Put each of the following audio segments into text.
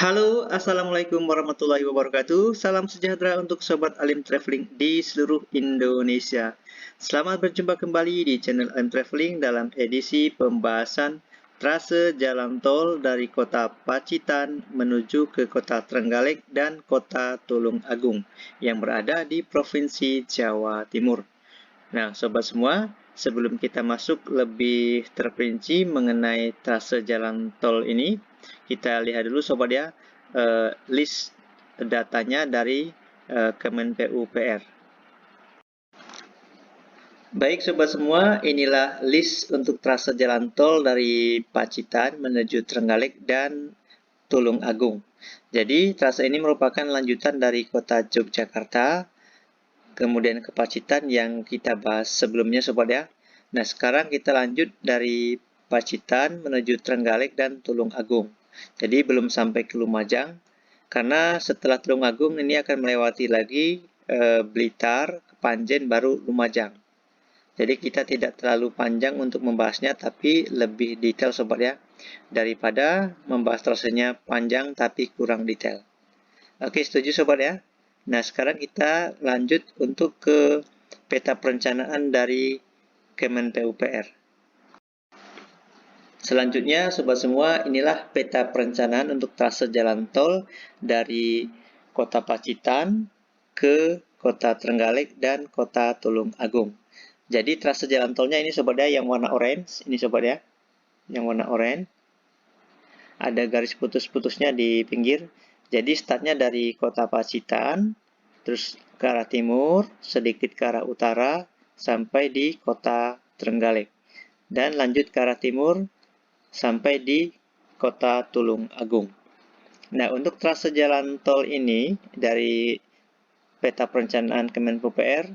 Halo, Assalamualaikum warahmatullahi wabarakatuh. Salam sejahtera untuk Sobat Alim Traveling di seluruh Indonesia. Selamat berjumpa kembali di channel Alim Traveling dalam edisi pembahasan trase jalan tol dari kota Pacitan menuju ke kota Trenggalek dan kota Tulung Agung yang berada di Provinsi Jawa Timur. Nah, Sobat semua, sebelum kita masuk lebih terperinci mengenai trase jalan tol ini, kita lihat dulu Sobat ya, list datanya dari Kemen PUPR. Baik Sobat semua, inilah list untuk trase jalan tol dari Pacitan menuju Trenggalek dan Tulung Agung. Jadi, trase ini merupakan lanjutan dari kota Yogyakarta, kemudian ke Pacitan yang kita bahas sebelumnya Sobat ya. Nah, sekarang kita lanjut dari Pacitan menuju Trenggalek dan Tulung Agung. Jadi belum sampai ke Lumajang, karena setelah Tulung Agung ini akan melewati lagi Blitar, Kepanjen, baru Lumajang. Jadi kita tidak terlalu panjang untuk membahasnya, tapi lebih detail Sobat ya, daripada membahas trasenya panjang tapi kurang detail. Oke, setuju Sobat ya? Nah, sekarang kita lanjut untuk ke peta perencanaan dari Kemen PUPR. Selanjutnya, Sobat semua, inilah peta perencanaan untuk trase jalan tol dari Kota Pacitan ke Kota Trenggalek dan Kota Tulung Agung. Jadi, trase jalan tolnya ini Sobat ya, yang warna orange. Ini Sobat ya, yang warna orange. Ada garis putus-putusnya di pinggir. Jadi startnya dari kota Pacitan, terus ke arah timur, sedikit ke arah utara, sampai di kota Trenggalek. Dan lanjut ke arah timur, sampai di kota Tulung Agung. Nah, untuk trase jalan tol ini, dari peta perencanaan Kemen PUPR,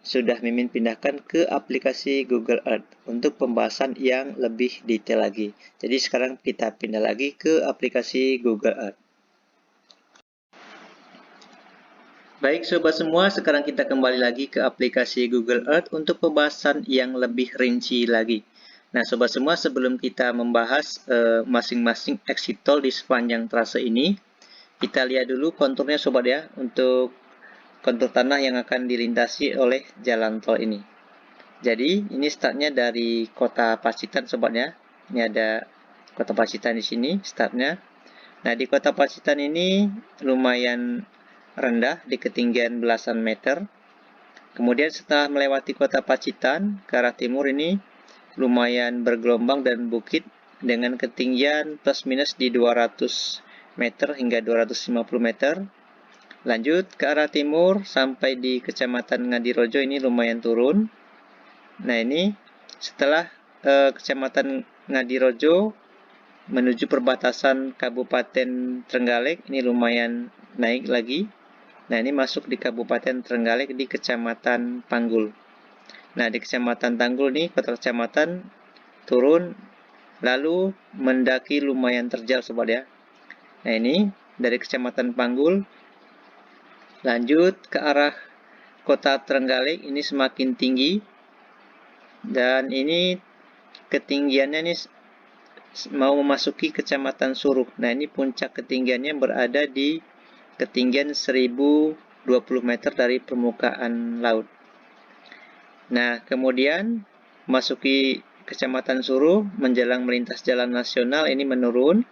sudah Mimin pindahkan ke aplikasi Google Earth untuk pembahasan yang lebih detail lagi. Jadi sekarang kita pindah lagi ke aplikasi Google Earth. Baik Sobat semua, sekarang kita kembali lagi ke aplikasi Google Earth untuk pembahasan yang lebih rinci lagi. Nah Sobat semua, sebelum kita membahas masing-masing exit tol di sepanjang trase ini, kita lihat dulu konturnya Sobat ya, untuk kontur tanah yang akan dilintasi oleh jalan tol ini. Jadi ini startnya dari kota Pacitan Sobat ya. Ini ada kota Pacitan di sini startnya. Nah di kota Pacitan ini lumayan rendah di ketinggian belasan meter. Kemudian setelah melewati kota Pacitan ke arah timur ini lumayan bergelombang dan bukit dengan ketinggian plus minus di 200 meter hingga 250 meter. Lanjut ke arah timur sampai di Kecamatan Ngadirojo ini lumayan turun. Nah ini setelah Kecamatan Ngadirojo menuju perbatasan Kabupaten Trenggalek ini lumayan naik lagi. Nah ini masuk di Kabupaten Trenggalek di Kecamatan Panggul. Nah di Kecamatan Panggul nih kota kecamatan turun lalu mendaki lumayan terjal Sobat ya. Nah ini dari Kecamatan Panggul lanjut ke arah kota Trenggalek ini semakin tinggi. Dan ini ketinggiannya ini mau memasuki Kecamatan Suruh. Nah ini puncak ketinggiannya berada di ketinggian 1020 meter dari permukaan laut. Nah kemudian memasuki Kecamatan Suruh menjelang melintas jalan nasional ini menurun.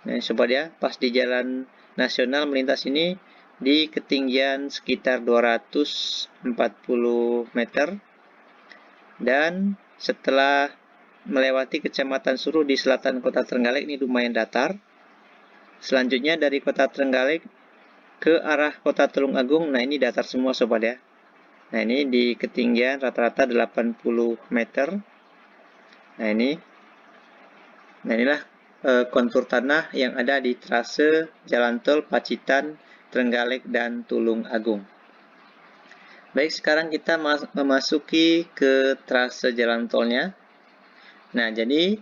Nah Sobat ya, pas di jalan nasional melintas ini di ketinggian sekitar 240 meter. Dan setelah melewati Kecamatan Suruh di selatan kota Trenggalek ini lumayan datar. Selanjutnya dari kota Trenggalek ke arah kota Tulung Agung, nah ini datar semua Sobat ya. Nah ini di ketinggian rata-rata 80 meter. Nah inilah kontur tanah yang ada di trase jalan tol Pacitan, Trenggalek, dan Tulung Agung. Baik, sekarang kita memasuki ke trase jalan tolnya. Nah, jadi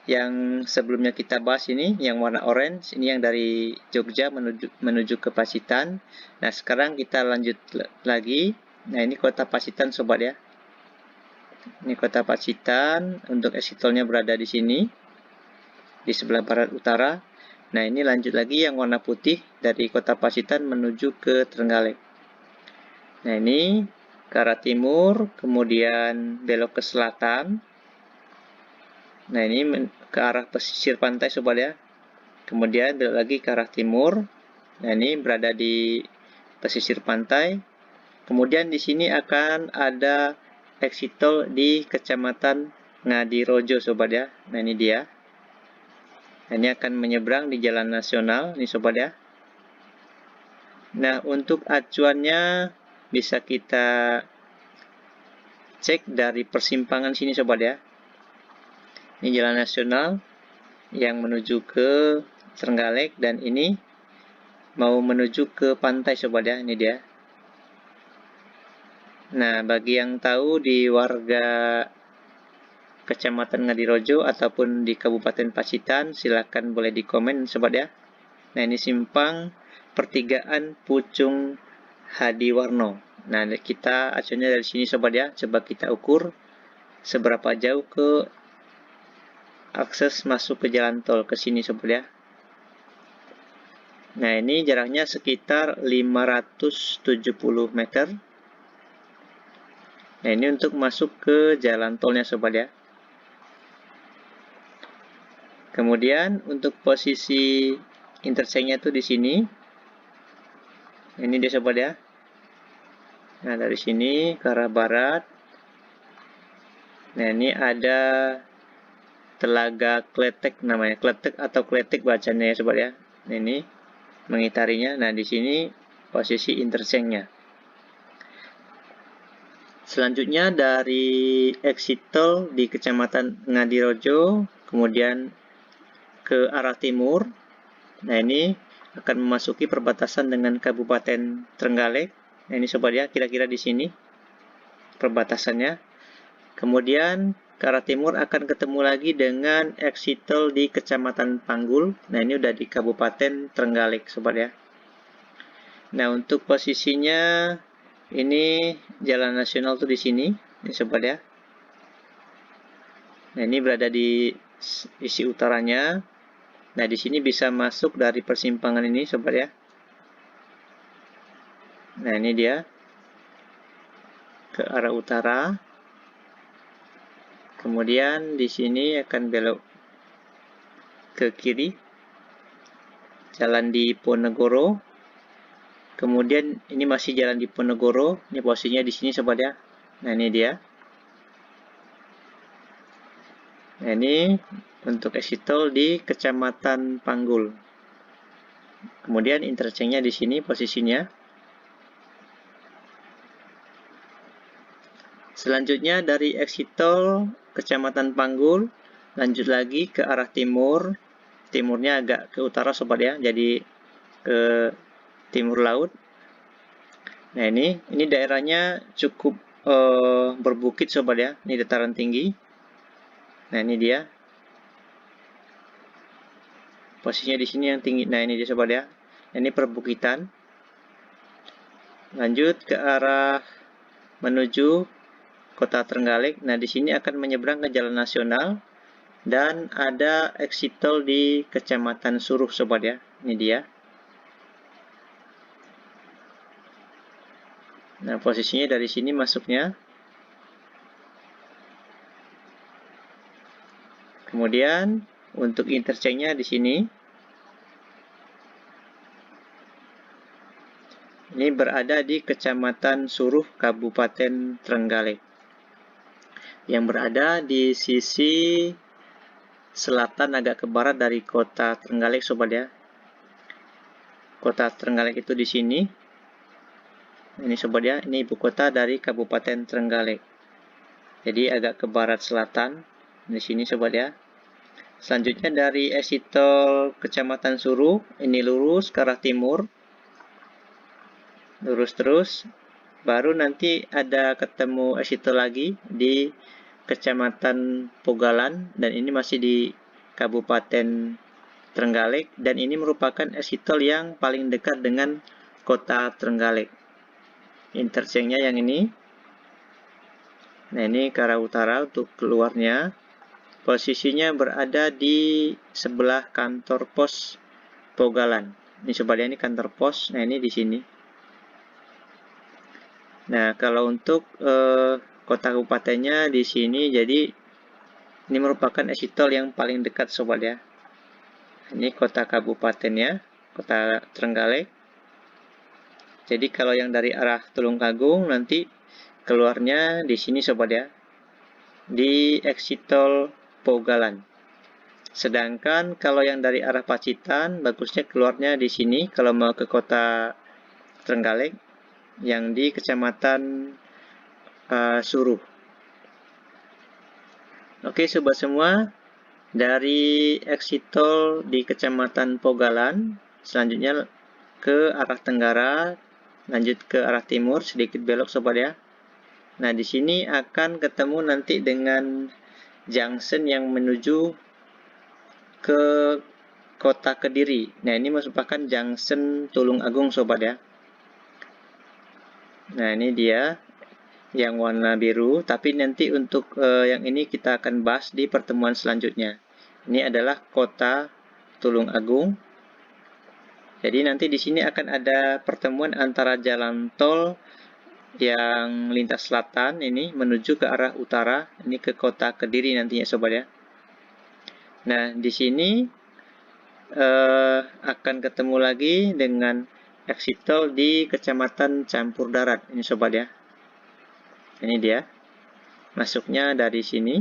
yang sebelumnya kita bahas ini, yang warna orange, ini yang dari Jogja menuju ke Pacitan. Nah, sekarang kita lanjut lagi. Nah, ini kota Pacitan Sobat ya. Ini kota Pacitan, untuk exit tolnya berada di sini, di sebelah barat utara. Nah, ini lanjut lagi yang warna putih dari Kota Pacitan menuju ke Trenggalek. Nah, ini ke arah timur, kemudian belok ke selatan. Nah, ini ke arah pesisir pantai sobat ya. Kemudian belok lagi ke arah timur. Nah, ini berada di pesisir pantai. Kemudian di sini akan ada exit tol di Kecamatan Ngadirojo sobat ya. Nah, ini dia. Nah, ini akan menyeberang di jalan nasional nih sobat ya. Nah, untuk acuannya bisa kita cek dari persimpangan sini sobat ya. Ini jalan nasional yang menuju ke Trenggalek dan ini mau menuju ke pantai sobat ya. Ini dia. Nah, bagi yang tahu di warga Kecamatan Ngadirojo ataupun di Kabupaten Pacitan, silakan boleh di komen sobat ya. Nah, ini simpang pertigaan Pucung Hadiwarno. Nah, kita acuannya dari sini sobat ya. Coba kita ukur seberapa jauh ke akses masuk ke jalan tol ke sini sobat ya. Nah, ini jaraknya sekitar 570 meter. Nah, ini untuk masuk ke jalan tolnya sobat ya. Kemudian untuk posisi intersectnya tuh di sini. Ini dia sobat ya. Nah, dari sini ke arah barat. Nah, ini ada Telaga Kletek namanya. Kletek atau Kletek bacanya ya sobat ya. Nah, ini mengitarinya. Nah, di sini posisi intersectnya. Selanjutnya dari exit tol di Kecamatan Ngadirojo, kemudian ke arah timur. Nah, ini akan memasuki perbatasan dengan Kabupaten Trenggalek. Nah, ini sobat ya, kira-kira di sini perbatasannya. Kemudian ke arah timur akan ketemu lagi dengan exit tol di Kecamatan Panggul. Nah, ini udah di Kabupaten Trenggalek sobat ya. Nah, untuk posisinya ini jalan nasional tuh di sini, ini sobat ya. Nah, ini berada di sisi utaranya. Nah, di sini bisa masuk dari persimpangan ini sobat ya. Nah, ini dia ke arah utara. Kemudian di sini akan belok ke kiri. Jalan di Ponegoro. Kemudian ini masih jalan di Ponegoro. Ini posisinya di sini sobat ya. Nah, ini dia. Nah, ini untuk exit tol di Kecamatan Panggul. Kemudian interchange-nya di sini posisinya. Selanjutnya dari exit tol Kecamatan Panggul, lanjut lagi ke arah timur. Timurnya agak ke utara sobat ya, jadi ke timur laut. Nah, ini daerahnya cukup berbukit sobat ya. Ini dataran tinggi. Nah, ini dia. Posisinya di sini yang tinggi. Nah, ini dia sobat ya. Ini perbukitan. Lanjut ke arah menuju Kota Trenggalek. Nah, di sini akan menyeberang ke jalan nasional dan ada exit tol di Kecamatan Suruh sobat ya. Ini dia. Nah, posisinya dari sini masuknya. Kemudian untuk interchange-nya di sini. Ini berada di Kecamatan Suruh, Kabupaten Trenggalek. Yang berada di sisi selatan agak ke barat dari Kota Trenggalek sobat ya. Kota Trenggalek itu di sini. Ini sobat ya, ini ibu kota dari Kabupaten Trenggalek. Jadi agak ke barat selatan di sini sobat ya. Selanjutnya dari exit tol Kecamatan Suruh, ini lurus ke arah timur. Lurus terus. Baru nanti ada ketemu exit tol lagi di Kecamatan Pogalan dan ini masih di Kabupaten Trenggalek dan ini merupakan exit tol yang paling dekat dengan Kota Trenggalek. Interchange-nya yang ini. Nah, ini ke arah utara untuk keluarnya. Posisinya berada di sebelah kantor pos Pogalan. Ini sobat ya, ini kantor pos. Nah, ini di sini. Nah, kalau untuk kota kabupatennya di sini, jadi ini merupakan exit tol yang paling dekat sobat ya. Ini kota kabupatennya, kota Trenggalek. Jadi kalau yang dari arah Tulungagung nanti keluarnya di sini sobat ya, di exit tol Pogalan. Sedangkan kalau yang dari arah Pacitan, bagusnya keluarnya di sini kalau mau ke kota Trenggalek, yang di kecamatan Suruh. Oke sobat semua, dari exit tol di kecamatan Pogalan, selanjutnya ke arah tenggara, lanjut ke arah timur, sedikit belok sobat ya. Nah, di sini akan ketemu nanti dengan junction yang menuju ke kota Kediri. Nah, ini merupakan junction Tulung Agung sobat ya. Nah, ini dia yang warna biru, tapi nanti untuk yang ini kita akan bahas di pertemuan selanjutnya. Ini adalah kota Tulung Agung. Jadi nanti di sini akan ada pertemuan antara jalan tol yang lintas selatan ini menuju ke arah utara, ini ke kota Kediri nantinya sobat ya. Nah, di sini akan ketemu lagi dengan exit tol di Kecamatan Campur Darat, ini sobat ya. Ini dia, masuknya dari sini.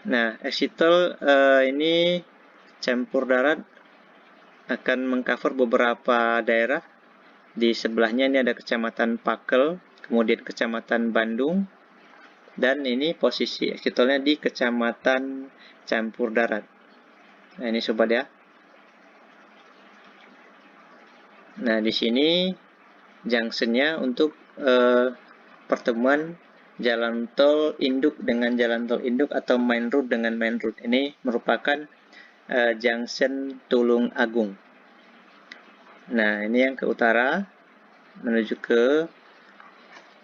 Nah, exit tol ini Campur Darat akan mengcover beberapa daerah. Di sebelahnya ini ada Kecamatan Pakel, kemudian Kecamatan Bandung, dan ini posisi exit tolnya di Kecamatan Campur Darat. Nah, ini sobat ya. Nah, di sini junctionnya untuk pertemuan jalan tol induk dengan jalan tol induk atau main road dengan main road. Ini merupakan junction Tulung Agung. Nah, ini yang ke utara menuju ke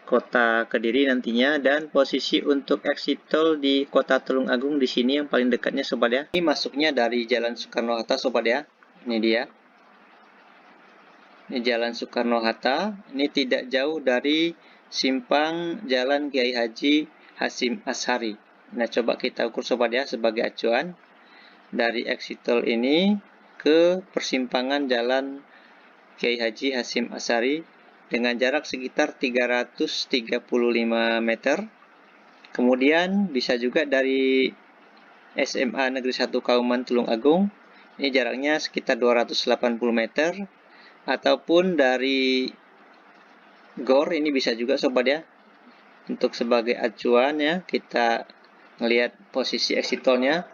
kota Kediri nantinya, dan posisi untuk exit tol di kota Tulung Agung di sini yang paling dekatnya sobat ya. Ini masuknya dari Jalan Soekarno-Hatta sobat ya. Ini dia. Ini Jalan Soekarno-Hatta. Ini tidak jauh dari simpang Jalan Kiai Haji Hasyim Asy'ari. Nah, coba kita ukur sobat ya sebagai acuan. Dari exit tol ini ke persimpangan Jalan Kiai Haji Hasyim Asy'ari dengan jarak sekitar 335 meter. Kemudian bisa juga dari SMA Negeri 1 Kauman Tulung Agung, ini jaraknya sekitar 280 meter. Ataupun dari GOR, ini bisa juga sobat ya. Untuk sebagai acuan ya, kita melihat posisi exit tolnya.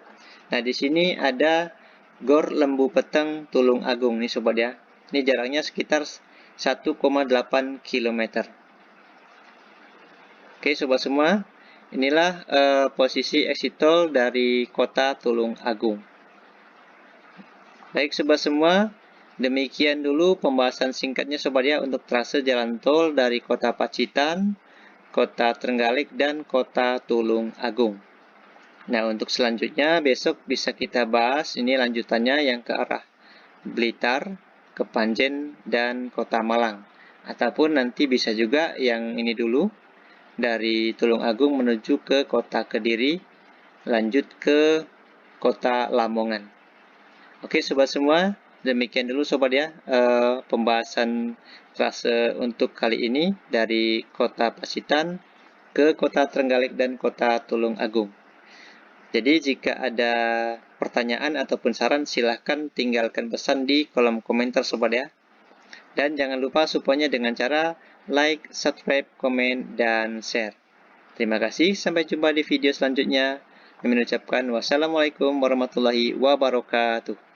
Nah, di sini ada GOR Lembu Peteng Tulung Agung nih sobat ya. Ini jaraknya sekitar 1,8 km. Oke sobat semua, inilah posisi exit tol dari kota Tulung Agung. Baik sobat semua, demikian dulu pembahasan singkatnya sobat ya untuk trase jalan tol dari kota Pacitan, kota Trenggalek, dan kota Tulung Agung. Nah, untuk selanjutnya besok bisa kita bahas ini lanjutannya yang ke arah Blitar, Kepanjen, dan kota Malang. Ataupun nanti bisa juga yang ini dulu, dari Tulung Agung menuju ke kota Kediri, lanjut ke kota Lamongan. Oke sobat semua, demikian dulu sobat ya pembahasan trase untuk kali ini dari kota Pacitan ke kota Trenggalek dan kota Tulung Agung. Jadi jika ada pertanyaan ataupun saran, silahkan tinggalkan pesan di kolom komentar sobat ya. Dan jangan lupa support-nya dengan cara like, subscribe, komen, dan share. Terima kasih, sampai jumpa di video selanjutnya. Kami mengucapkan wassalamualaikum warahmatullahi wabarakatuh.